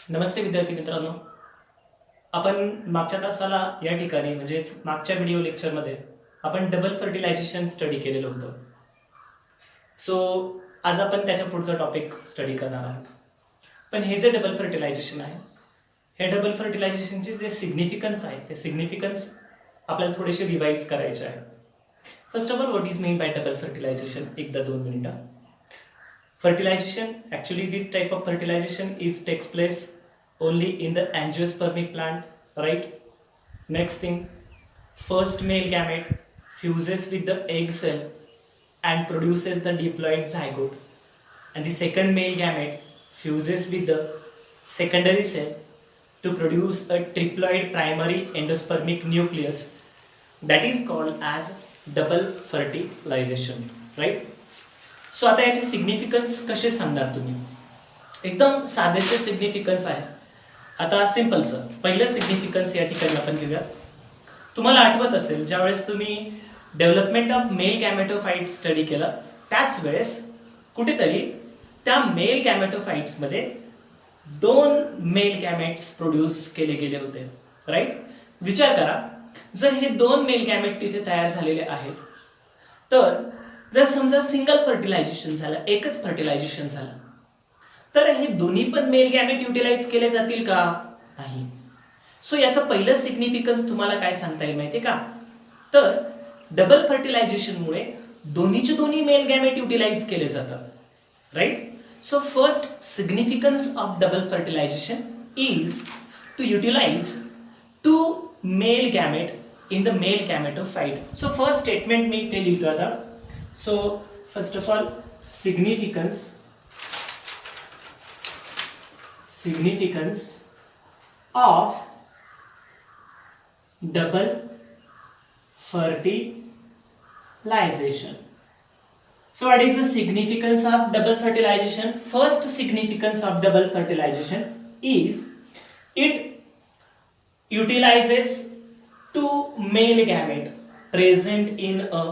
नमस्ते विद्यार्थी मित्रांनो. आपण मागच्या तासाला या ठिकाणी म्हणजेच मागच्या व्हिडिओ लेक्चरमध्ये आपण डबल फर्टिलायझेशन स्टडी केलेलं होतं. सो आज आपण त्याच्या पुढचा टॉपिक स्टडी करणार आहोत. पण हे जे डबल फर्टिलायझेशन आहे, हे डबल फर्टिलायझेशनचे जे सिग्निफिकन्स आहे ते सिग्निफिकन्स आपल्याला थोडेसे रिवाइज करायचे आहे. First of all, what is mean by double fertilization? एकदा 2 मिनिटं. Fertilization, actually this type of fertilization takes place only in the angiospermic plant, right? Next thing, first male gamete fuses with the egg cell and produces the diploid zygote, and the second male gamete fuses with the secondary cell to produce a triploid primary endospermic nucleus. That is called as double fertilization, right? So आता याचे significance कसे सांगणार तुम्ही? एकदम साधेसे significance आहे. आता सिंपलचं पहिलं significance या ठिकाणी आपण घेऊया. तुम्हाला आठवत असेल, ज्यावेळेस तुम्ही डेव्हलपमेंट ऑफ मेल गॅमेटोफाइट स्टडी केला, त्याच वेळेस कुठेतरी त्या मेल गॅमेटोफाइट्समध्ये 2 मेल गॅमेट्स प्रोड्यूस केले गेले होते, राईट? विचार करा, जर हे 2 मेल गॅमेट तिथे तयार झालेले आहेत, तर जर समजा सिंगल फर्टिलायझेशन झालं, एकच फर्टिलायझेशन झालं, तर हे दोन्ही पण मेल गॅमेट युटिलाइज केले जातील का? नाही. सो याचं पहिलं सिग्निफिकन्स तुम्हाला काय सांगता येईल माहिती का? तर डबल फर्टिलायझेशनमुळे दोन्हीचे दोन्ही मेल गॅमेट युटिलाइज केले जातात, right? So first significance of double fertilization is to utilize 2 male gamete in the male gametophyte. So first statement मी ते लिहितो आता. So first of all, significance of double fertilization. So what is the significance of double fertilization? First significance of double fertilization is it utilizes 2 male gamete present in a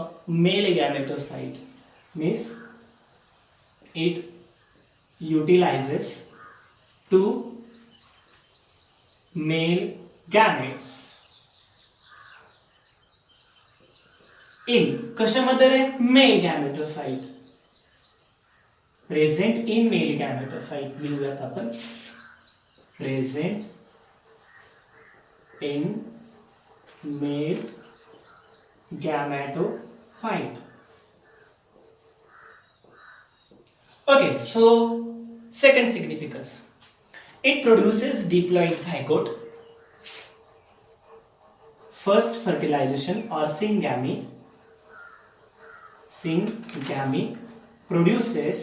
male gametophyte. Means it utilizes 2 male gametes in कशामध्ये रे? Male gametophyte. Present in male gametophyte लिहूयात आपण. Present in male gametophyte. Okay, so second significance, it produces diploid zygote. First fertilization or syngamy produces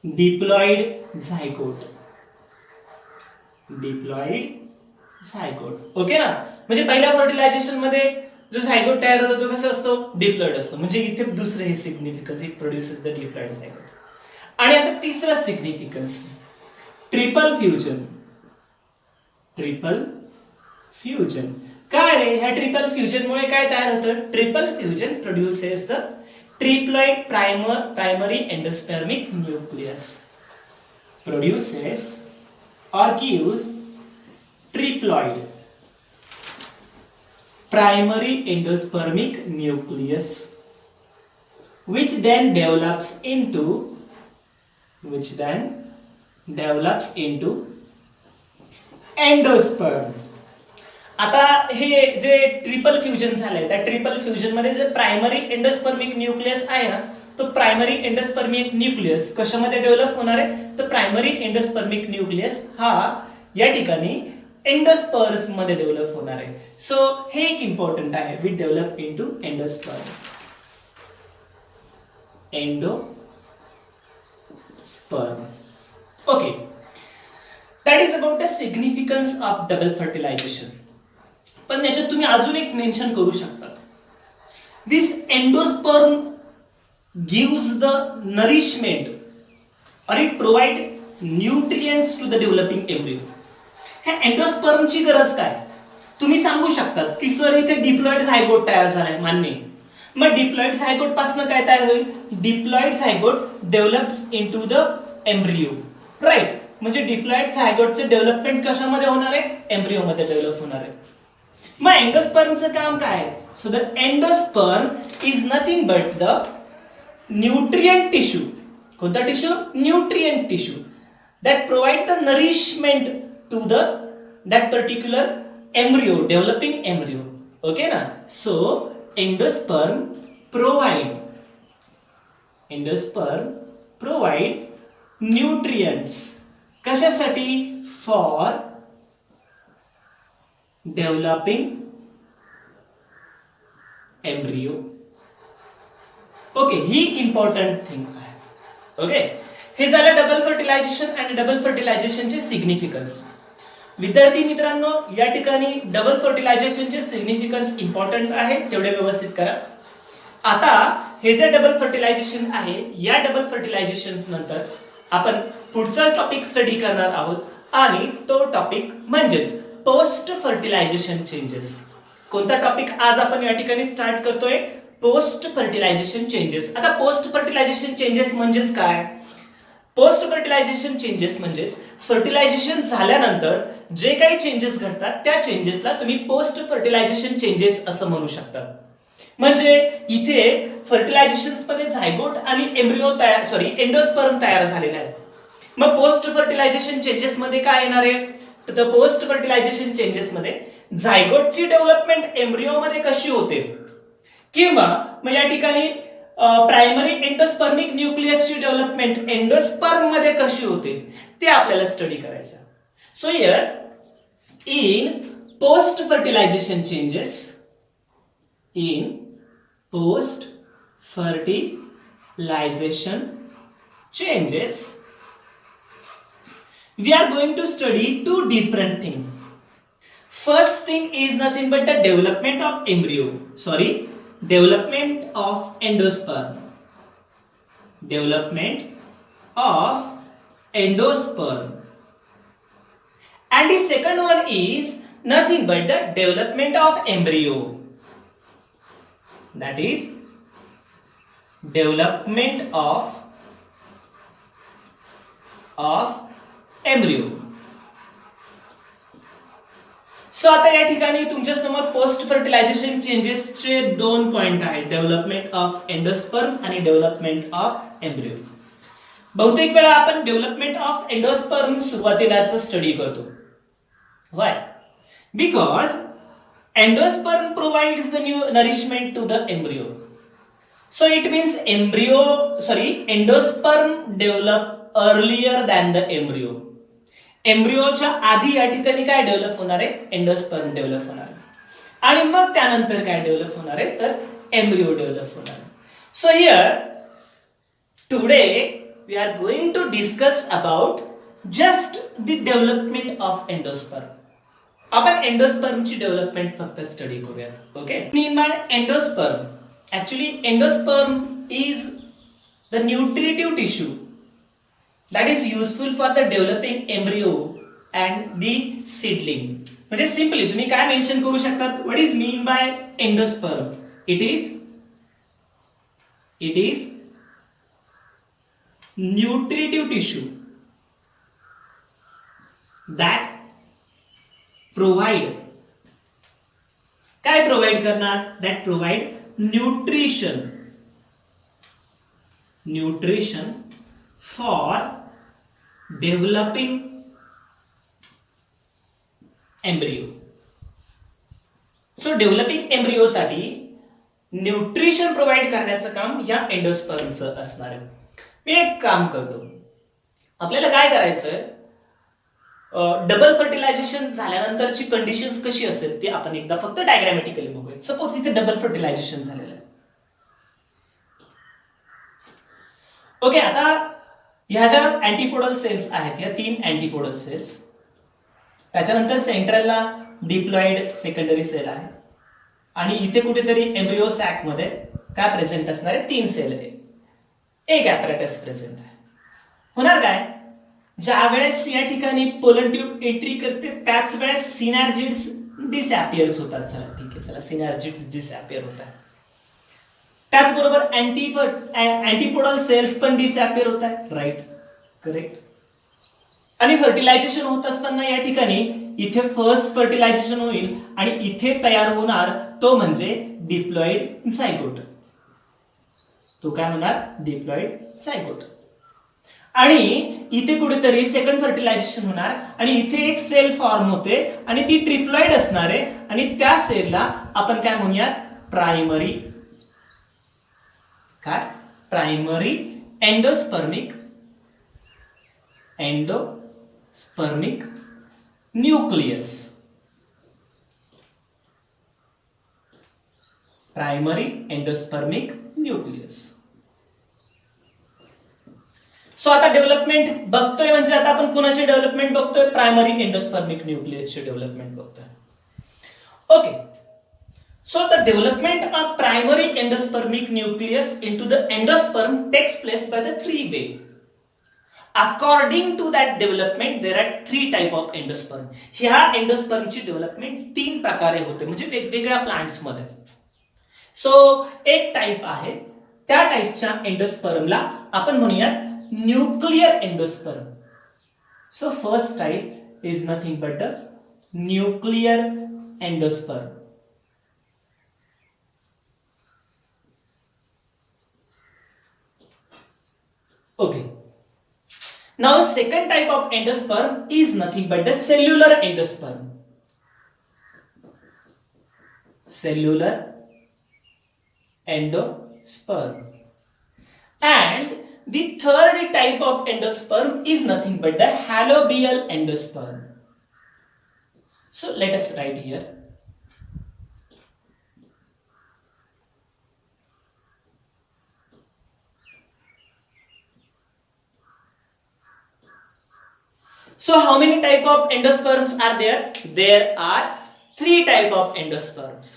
diploid zygote. Okay ना? म्हणजे पहिल्या fertilisation मध्ये जो zygote तयार होतो तो कसा असतो? डिप्लॉइड असतो. म्हणजे इथे दुसरे हे significance, it produces the diploid zygote. आणि आता तिसरा सिग्निफिकन्स, ट्रिपल फ्युजन. काय रे? ह्या ट्रिपल फ्युजन मुळे काय तयार होतं? Triple fusion produces the triploid primary endospermic nucleus. Produces or gives triploid primary endospermic nucleus, which then develops into endosperm. आता हे जे ट्रिपल फ्युजन झालंय, त्या ट्रिपल फ्युजन मध्ये जे प्रायमरी एंडोस्पर्मिक न्यूक्लियस आहे ना, तो प्रायमरी एंडोस्पर्मिक न्यूक्लियस कशामध्ये डेव्हलप होणार आहे? तर प्रायमरी एंडोस्पर्मिक न्यूक्लियस हा या ठिकाणी एंडोस्पर्म्स मध्ये डेव्हलप होणार आहे. सो हे एक इम्पॉर्टंट आहे, with develop into endosperm. Okay, that is about the significance of double fertilization. पण याच्यात तुम्ही अजून एक मेन्शन करू शकता. This endosperm gives the nourishment or it provide nutrients to the developing embryo. ह्या एंडोस्पर्मची गरज काय? तुम्ही सांगू शकतात की सर इथे डिप्लॉइड झायगोट तयार झालाय, मान्य. मग डिप्लॉइड झायगोट पासून काय तयार होईल? Diploid zygote develops into the embryo, right? म्हणजे डिप्लॉइड झायगोटचे डेव्हलपमेंट कशामध्ये होणार आहे? एम्ब्रिओ मध्ये डेव्हलप होणार आहे. मग एंडोस्पर्मचं काम काय आहे? So the endosperm is nothing but the nutrient tissue. कोणता tissue? Nutrient tissue that provide the nourishment to the that particular embryo, developing embryo. Okay na? So endosperm provide nutrients कशासाठी? For developing embryo. Okay, he important thing आहे. Okay, हे झालं double fertilisation आणि double फर्टिलायझेशनचे significance. विद्यार्थी मित्रांनो, या ठिकाणी double फर्टिलायझेशनचे significance important आहे, तेवढे व्यवस्थित करा. आता हे जे डबल फर्टिलायझेशन आहे, या डबल फर्टिलायझेशन नंतर आपण पुढचा टॉपिक स्टडी करणार आहोत आणि तो टॉपिक म्हणजेच पोस्ट फर्टिलायझेशन चेंजेस. कोणता टॉपिक आज आपण या ठिकाणी स्टार्ट करतोय? Post fertilization changes. आता पोस्ट फर्टिलायझेशन चेंजेस म्हणजेच काय? पोस्ट फर्टिलायझेशन चेंजेस म्हणजेच फर्टिलायझेशन झाल्यानंतर जे काही चेंजेस घडतात त्या चेंजेसला तुम्ही पोस्ट फर्टिलायझेशन चेंजेस असं म्हणू शकता. म्हणजे इथे फर्टिलायझेशन मध्ये झायगोट आणि एम्ब्रिओ एंडोस्पर्म तयार झालेला आहे. मग पोस्ट फर्टिलायझेशन चेंजेस मध्ये काय येणार आहे? तर पोस्ट फर्टिलायझेशन चेंजेस मध्ये झायगोटची डेव्हलपमेंट एम्ब्रिओ मध्ये कशी होते किंवा मग या ठिकाणी प्रायमरी एंडोस्पर्मिक न्यूक्लियसची डेव्हलपमेंट एंडोस्पर्म मध्ये कशी होते ते आपल्याला स्टडी करायचं. So here in post fertilization changes, in post fertilization changes, we are going to study two different things. First thing is nothing but the development of embryo. Development of endosperm. Development of endosperm. And the second one is nothing but the development of embryo. That is development of embryo. So आता या ठिकाणी तुमच्या समोर post fertilisation चेंजेसचे दोन point आहेत, development of endosperm आणि development of embryo. बहुतेक वेळा आपण डेव्हलपमेंट ऑफ एंडोस्पर्म सुरुवातीलाच स्टडी करतो. Why? Because endosperm provides the new nourishment to the embryo. So it means endosperm develop earlier than the embryo. एम्ब्रियोच्या आधी या ठिकाणी काय डेव्हलप होणार आहे? एंडोस्पर्म डेव्हलप होणार आहे आणि मग त्यानंतर काय डेव्हलप होणार आहे? तर एम्ब्रियो डेव्हलप होणार आहे. So here today we are going to discuss about just the development of endosperm. आपण एंडोस्पर्मची डेव्हलपमेंट फक्त स्टडी करूयात. Okay, mean by endosperm, actually endosperm is the nutritive tissue that is useful for the developing embryo and the seedling. म्हणजे simply तुम्ही काय mention करू शकतात? what is mean by endosperm? it is nutritive tissue that provide, काय provide करणार? that provide nutrition for developing embryo. So developing embryo साठी nutrition provide करण्याचं काम या एंडोस्पर्मचं असणार आहे. मी एक काम करतो, आपल्याला काय करायचंय, डबल फर्टिलायझेशन झाल्यानंतरची कंडिशन्स कशी असेल ते आपण एकदा फक्त डायग्रामॅटिकली बघूया. सपोज इथे डबल फर्टिलायझेशन झालेलं आहे. ओके, आता ह्या ज्या अँटीपोडल सेल्स आहेत, या 3 अँटीपोडल सेल्स, त्याच्यानंतर सेंट्रलला डिप्लॉइड सेकंडरी सेल आहे आणि इथे कुठेतरी एम्ब्रियो सॅक मध्ये काय प्रेझेंट असणार आहे? 3 सेल आहे, एक ॲपरेटस प्रेझेंट आहे. होणार काय? ज्या वेळेस या ठिकाणी पोलन ट्यूब एंट्री करते त्याच वेळेस सिनर्जिड्स डिसअपिअर्स होतात. चला ठीक आहे, चला सिनर्जिड्स डिसअपिअर होतात. त्याचबरोबर अँटीपोडल सेल्स पण डिसअपिअर होत आहेत. Right, correct. आणि फर्टिलायझेशन होत असताना या ठिकाणी इथे फर्स्ट फर्टिलायझेशन होईल आणि इथे तयार होणार तो म्हणजे डिप्लॉइड झायगोट. तो काय होणार? Diploid zygote. आणि इथे कुठेतरी सेकंड फर्टिलायझेशन होणार आणि इथे एक सेल फॉर्म होते आणि ती ट्रिप्लॉइड असणार आहे आणि त्या सेलला आपण काय म्हणूयात? प्रायमरी. काय? Primary endospermic nucleus. Primary endospermic nucleus. So आता डेव्हलपमेंट बघतोय म्हणजे आता आपण कुणाचे डेव्हलपमेंट बघतोय? प्रायमरी एंडोस्पर्मिक न्यूक्लियसचे डेव्हलपमेंट बघतोय. Okay. So the development of primary endospermic nucleus into the endosperm takes place by the three way. According to that development, there are three type of endosperm. ह्या endosperm ची development तीन प्रकारे होते म्हणजे वेगवेगळ्या plants मध्ये. So एक type आहे, त्या टाइपच्या एंडोस्पर्मला आपण म्हणूयात nuclear endosperm. So first type is nothing but the nuclear endosperm. Okay. Now second type of endosperm is nothing but the cellular endosperm. Cellular endosperm. And the third type of endosperm is nothing but the halobial endosperm. So let us write here. So how many type of endosperms are there? There are three type of endosperms.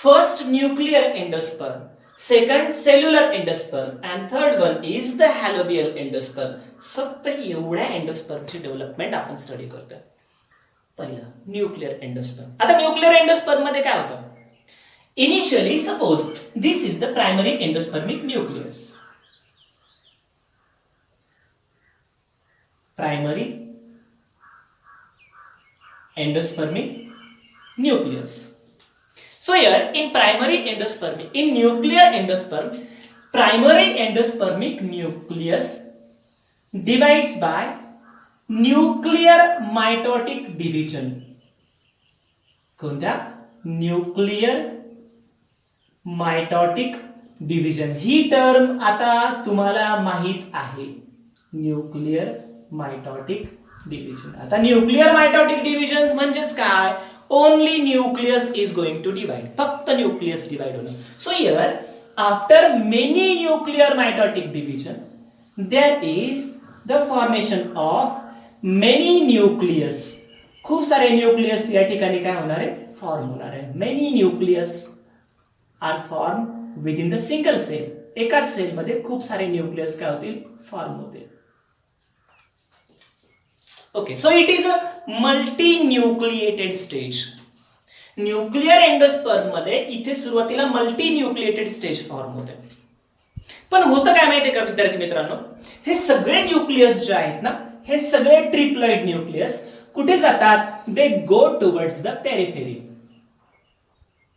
First nuclear endosperm, second cellular endosperm and third one is the halobial endosperm. फक्त एवढ्या एंडोस्पर्मची development आपण study करतोय. पहिलं nuclear endosperm. आता nuclear endosperm मध्ये काय होतं? Initially suppose this is the primary endospermic nucleus. Primary endospermic nucleus. So here in primary endospermic, in nuclear endosperm, primary endospermic nucleus divides by nuclear mitotic division. कोणत्या? Nuclear mitotic division. ही term आता तुम्हाला माहित आहे. Nuclear mitotic division. आता nuclear mitotic divisions म्हणजेच काय? Only nucleus is going to divide. फक्त न्यूक्लियस डिवाइड होणार. So here after many nuclear mitotic division there is the formation of many nucleus. खूप सारे न्यूक्लियस या ठिकाणी काय होणार आहे? फॉर्म होणार आहे. Many nucleus are form within the single cell. एकाच सेल मध्ये खूप सारे न्यूक्लियस काय होतील? फॉर्म होतील. Okay, so it is a multi-nucleated stage. Nuclear endosperm मध्ये इथे सुरुवातीला मल्टी न्यूक्लिएटेड स्टेज फॉर्म होते. पण होतं काय माहितीये का विद्यार्थी मित्रांनो? हे सगळे न्यूक्लियस जे आहेत ना, हे सगळे ट्रिप्लॉइड न्यूक्लियस कुठे जातात? They go towards the periphery.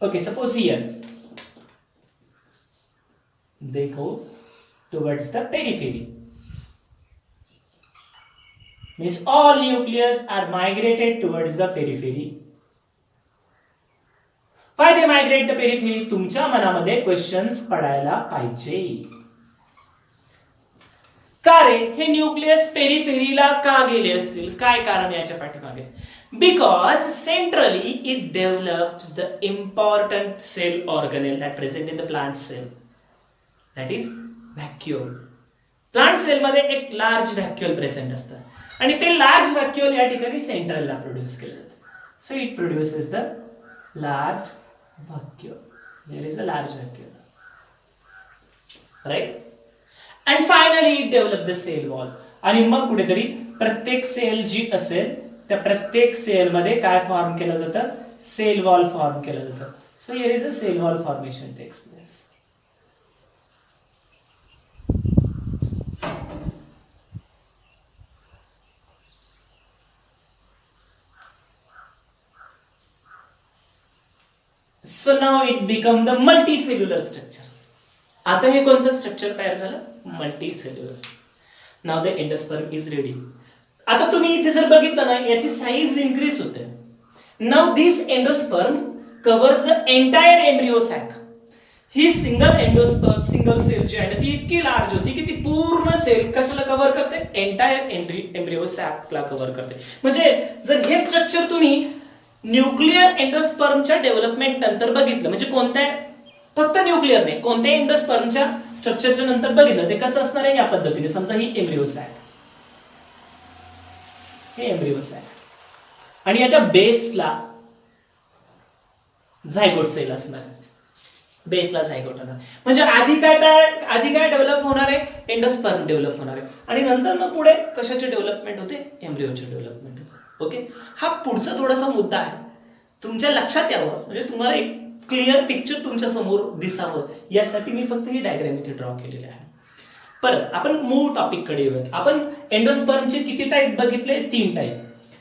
Okay, suppose here they go towards the periphery. Means all nucleus are migrated towards the periphery. Why they migrate the periphery? तुमच्या मनामध्ये क्वेश्चन्स पडायला पाहिजे. का रे हे न्यूक्लियस पेरिफेरीला का गेले असतील? काय कारण याच्या पाठीमागे? Because centrally it develops the important cell organelle that present in the plant cell. That is vacuole. Plant cell मध्ये एक लार्ज व्हॅक्युअल प्रेझेंट असतं. आणि ते लार्ज व्हॅक्युअल या ठिकाणी सेंट्रलला प्रोड्यूस केलं जातं. So it produces the large vacuole. There is a large vacuole, right. And finally it develop the cell wall. आणि मग कुठेतरी प्रत्येक सेल जी असेल त्या प्रत्येक सेलमध्ये काय फॉर्म केलं जातं? सेल वॉल फॉर्म केलं जातं. So here is a cell wall formation takes place. So now it become the multicellular structure. आता हे कोणतं स्ट्रक्चर तयार झालं? Multicellular. Now the endosperm is ready. आता तुम्ही इथे जर बघितलं ना, याची साईज इन्क्रीज होते. Now this endosperm covers the entire embryo sac. ही सिंगल एंडोस्पर्म, सिंगल सेल जी आहे ती इतकी लार्ज होती की ती पूर्ण सेल कशाला कव्हर करते? एंटायर एम्ब्रियो सॅकला कव्हर करते. म्हणजे जर हे स्ट्रक्चर तुम्ही न्यूक्लिअर एंडोस्पर्मच्या डेव्हलपमेंट नंतर बघितलं, म्हणजे कोणत्या, फक्त न्यूक्लिअर नाही, कोणत्या एंडोस्पर्मच्या स्ट्रक्चरच्या नंतर बघितलं, ते कसं असणार आहे? या पद्धतीने. समजा ही एम्ब्रियो सॅक, हे एम्ब्रियो सॅक, आणि याच्या बेसला झायगोट सेल असणार आहे. बेसला झायगोट होणार. म्हणजे आधी काय डेव्हलप होणार आहे? एंडोस्पर्म डेव्हलप होणार आहे, आणि नंतर मग पुढे कशाचे डेव्हलपमेंट होते? एम्ब्रियोचे डेव्हलपमेंट होते. ओके, हा पुढचा थोडासा मुद्दा आहे, तुमच्या लक्षात यावं, म्हणजे तुम्हाला एक क्लिअर पिक्चर तुमच्या समोर दिसावं, यासाठी मी फक्त ही डायग्राम इथे ड्रॉ केलेली आहे. परत आपण मूळ टॉपिक कडे येऊयात. आपण एंडोस्पर्मचे किती टाईप बघितले? 3 टाईप.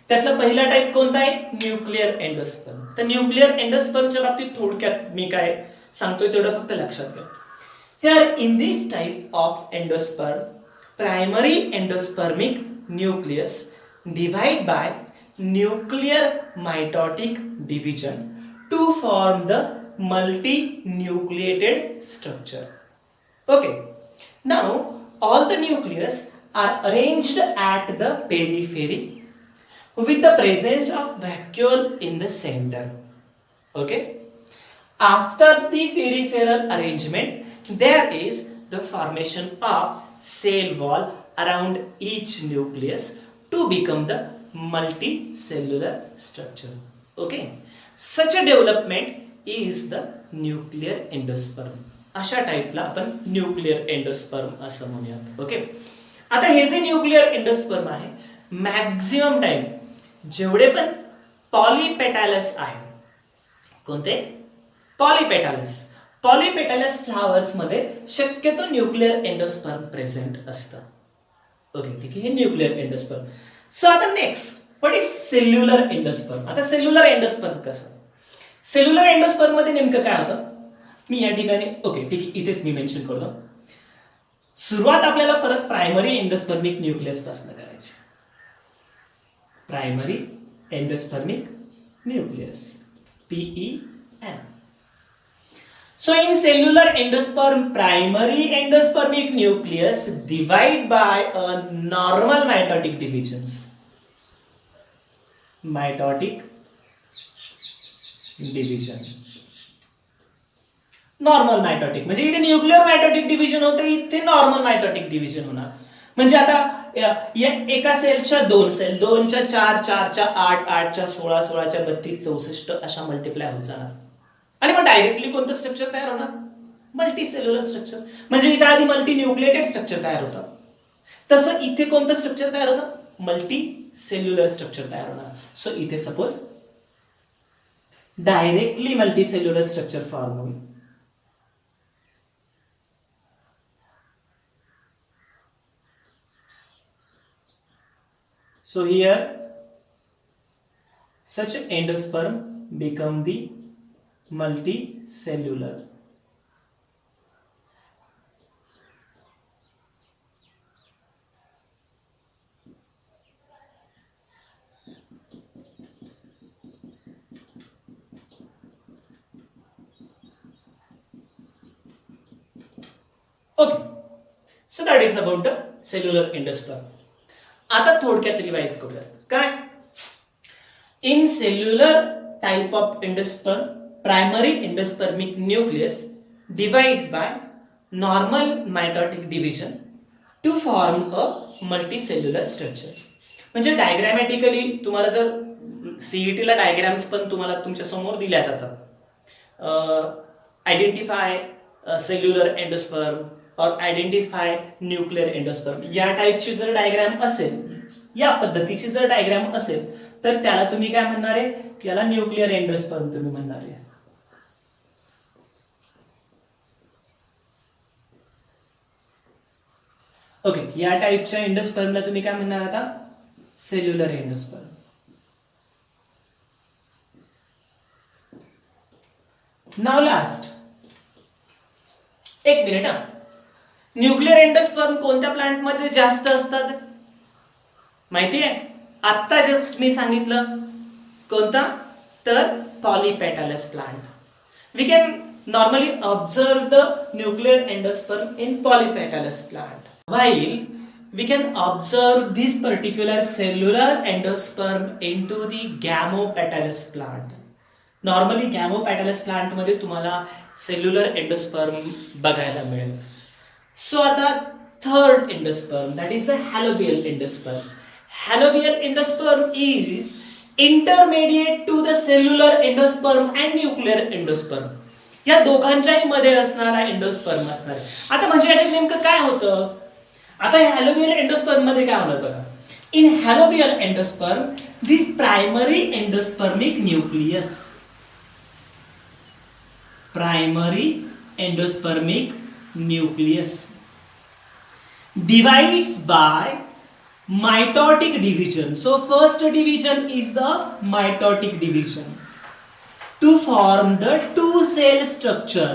त्यातला पहिला टाईप कोणता आहे? Nuclear endosperm. तर न्यूक्लिअर एंडोस्पर्मच्या बाबतीत थोडक्यात मी काय सांगतोय तेवढं फक्त लक्षात घ्या. Here in this type of endosperm, primary endospermic nucleus divide by nuclear mitotic division to form the multinucleated structure. Okay, now all the nucleus are arranged at the periphery with the presence of vacuole in the center. Okay, after the peripheral arrangement there is the formation of cell wall around each nucleus to become the multicellular structure. Okay, such a development is the nuclear endosperm. अशा टाइपला आपण nuclear endosperm असं म्हणूयात. Okay, आता हे जे nuclear endosperm आहे, maximum time जेवढे पण पॉलीपेटॅलस आहे, कोणते? पॉलीपेटॅलस फ्लावर्स मध्ये शक्यतो न्यूक्लिअर एंडोस्पर्म प्रेझेंट असतं. ओके, ठीक आहे, हे न्यूक्लिअर एंडोस्पर्म. सो आता next, what is cellular endosperm? आता सेल्युलर एंडोस्पर्म कसं? सेल्युलर एंडोस्पर्म मध्ये नेमकं काय होतं? मी या ठिकाणी, ओके ठीक आहे, इथेच मी मेन्शन करतो. सुरुवात आपल्याला परत प्रायमरी एंडोस्पर्मिक न्यूक्लियस पासून करायची. Primary endospermic nucleus, PEN. So in cellular endosperm, primary endospermic nucleus divide by a normal mitotic divisions. Mitotic division. Normal mitotic म्हणजे इथे न्यूक्लिअर मायटोटिक डिव्हिजन होते, इथे नॉर्मल मायटोटिक डिव्हिजन होणार. म्हणजे आता एका सेलच्या 2 सेल, 2च्या 4, 4च्या 8, 8च्या 16, 16च्या 32, 64 अशा मल्टिप्लाय होत जाणार, आणि मग डायरेक्टली कोणतं स्ट्रक्चर तयार होणार? Multicellular structure. म्हणजे इथे आधी मल्टी न्यूक्लिएटेड स्ट्रक्चर तयार होतं, तसं इथे कोणतं स्ट्रक्चर तयार होतं? मल्टी सेल्युलर स्ट्रक्चर तयार होणार. सो इथे suppose directly multicellular structure form होईल. So here such endosperm become the multicellular. Okay, so that is about the cellular endosperm. आता थोडक्यात रिवाइज करूया. काय? In cellular type of endosperm, primary endospermic nucleus divides by normal mitotic division to form a multicellular structure. म्हणजे diagrammatically तुम्हाला जर CET ला diagrams पण तुम्हाला तुमच्या समोर दिल्या जातात. आयडेंटिफाय सेल्युलर एंडोस्पर्म और आयडेंटिफाय न्यूक्लिअर एंडोस्पर्म, या टाइपची जर डायग्राम असेल, या पद्धतीची जर डायग्राम असेल, तर त्याला तुम्ही काय म्हणणार आहे? याला न्यूक्लिअर एंडोस्पर्म तुम्ही म्हणणार आहे. ओके, या टाइपच्या एंडोस्पर्मला तुम्ही काय म्हणणार आता? Cellular endosperm. नाव लास्ट, एक मिनिट हा, न्यूक्लिअर एंडोस्पर्म कोणत्या प्लांट मध्ये जास्त असतात माहिती आहे? आत्ता जस्ट मी सांगितलं कोणता, तर polypetalous plant. We can normally observe the nuclear endosperm in polypetalous plant, while we can observe this particular cellular endosperm into the gamopetalous plant. Normally gamopetalous plant मध्ये तुम्हाला cellular endosperm बघायला मिळेल. So आता third endosperm, that is the halobial endosperm. Halobial endosperm is intermediate to the cellular endosperm and nuclear endosperm. या दोघांच्याही मध्ये असणारा endosperm असणार आहे. आता म्हणजे याच्यात नेमकं काय होतं, आता हॅलोबियल एंडोस्पर्म मध्ये काय होणार बघा. In helobial endosperm this primary endospermic nucleus, primary endospermic nucleus divides by mitotic division. So first division is the mitotic division to form the two cell structure.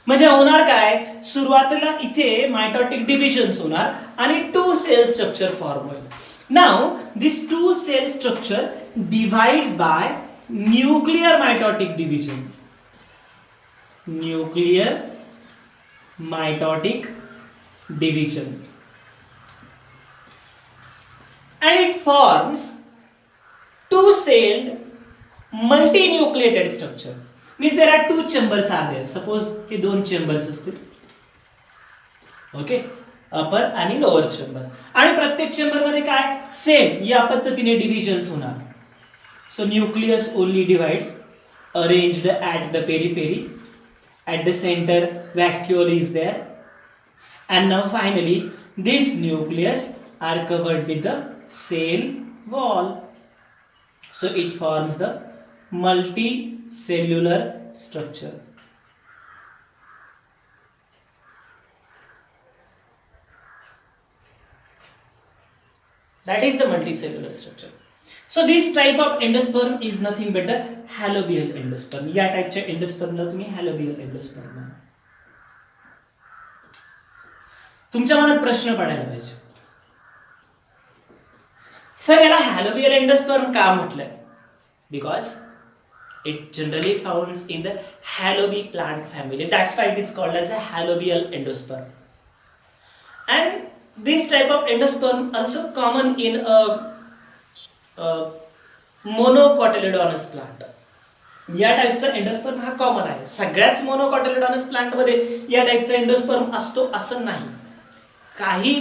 म्हणजे होणार काय, सुरुवातीला इथे मायटोटिक डिव्हिजन्स होणार आणि टू सेल स्ट्रक्चर फॉर्म होईल. Now this two cell structure divides by nuclear mitotic division, nuclear mitotic division, and it forms two-celled multinucleated structure. Means there are two chambers are there. Suppose हे दोन chambers असतील, okay, अपर आणि lower chamber, आणि प्रत्येक chamber मध्ये काय same या पद्धतीने डिव्हिजन्स होणार. So nucleus only divides, arranged at the periphery, at the center vacuole is there. And now finally this nucleus are covered with the cell wall, so it forms the multicellular structure. That is the multicellular structure. So this type of endosperm is nothing but the halobial endosperm. या टाइपच्या एंडोस्पर्मला तुम्ही halobial endosperm म्हणा. तुमच्या मनात प्रश्न पडायला पाहिजे, sir याला हॅलोबियल endosperm का म्हटलंय? Because it generally found in the helobi plant family, that's why it is called as a helobial endosperm. And this type of endosperm also common in monocotyledonous plant. या टाइपचा एंडोस्पर्म हा common आहे. सगळ्याच मोनोकॉटिलेडॉनस plant मध्ये या टाइपचा endosperm असतो असं नाही. काही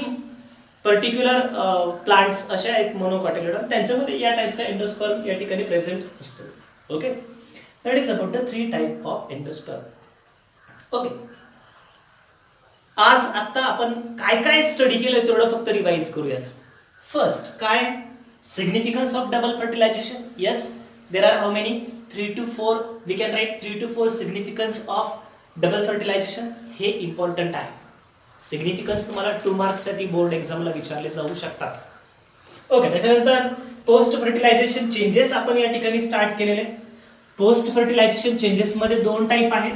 पर्टिक्युलर प्लांट्स असे आहेत मोनोकॉटिलेडॉन, त्यांच्यामध्ये या टाइपचा एंडोस्पर्म या ठिकाणी प्रेझेंट असतो. Okay, that is about the three type of endosperm. Okay, आज आता आपण काय काय स्टडी केलं तेवढं फक्त रिवाइज करूयात. फर्स्ट काय, significance of double fertilization. Yes, there are how many, 3 to 4 we can write 3 to 4 significance of double fertilization. हे इम्पॉर्टंट आहे. सिग्निफिकन्स तुम्हाला 2 मार्क्स साठी बोर्ड एक्झामला विचारले जाऊ शकतात. ओके, त्याच्यानंतर पोस्ट फर्टिलायझेशन चेंजेस आपण या ठिकाणी स्टार्ट केलेले. पोस्ट फर्टिलायझेशन चेंजेस मध्ये दोन टाइप आहेत,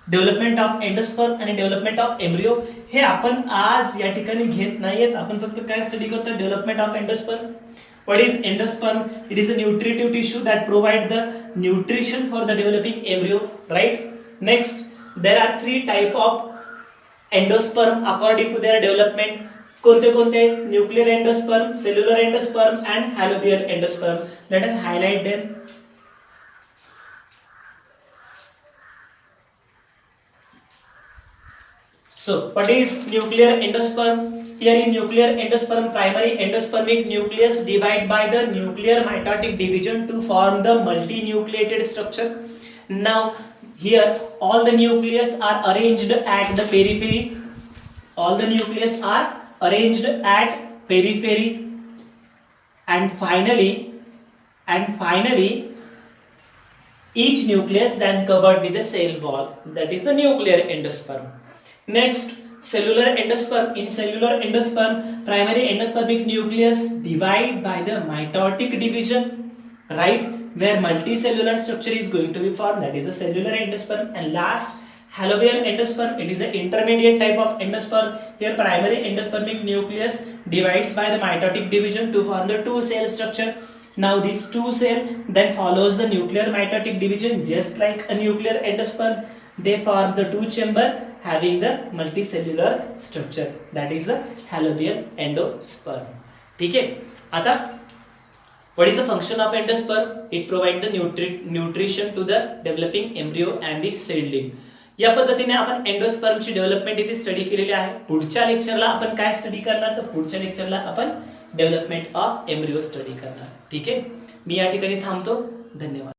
डेव्हलपमेंट ऑफ एंडोस्पर्म आणि डेव्हलपमेंट ऑफ एम्ब्रियो. हे आपण आज या ठिकाणी घेत नाहीयेत. आपण फक्त काय स्टडी करतो, development of endosperm. What is endosperm? It is a nutritive tissue that provide the nutrition for the developing embryo, right? Next, there are 3 type of endosperm according to their development. कोणते कोणते? Nuclear endosperm, cellular endosperm and halobial endosperm. Let us highlight them. So, what is nuclear endosperm? Here in nuclear endosperm, primary endospermic nucleus divide by the nuclear mitotic division to form the multinucleated structure. Now, here all the nucleus are arranged at the periphery. All the nucleus are arranged at periphery, and finally, each nucleus then covered with a cell wall. That is the nuclear endosperm. Next, cellular endosperm. In cellular endosperm, primary endospermic nucleus divide by the mitotic division. right, where multicellular structure is going to be formed, that is a cellular endosperm. And last, halovial endosperm, it is an intermediate type of endosperm. Here primary endospermic nucleus divides by the mitotic division to form the two cell structure. Now this two cell then follows the nuclear mitotic division, just like a nuclear endosperm. They form the two chamber having the multicellular structure, that is the halovial endosperm. ठीक है. आता what is the function of endosperm? It provides the nutrition to the developing embryo and the seedling. या पद्धतीने आपण एंडोस्पर्मची development इथे study केलेली आहे. पुढच्या लेक्चरला आपण काय स्टडी करणार, तर पुढच्या लेक्चरला आपण डेव्हलपमेंट ऑफ एम्ब्रियो स्टडी करणार. ठीक आहे. मी या ठिकाणी थांबतो. धन्यवाद.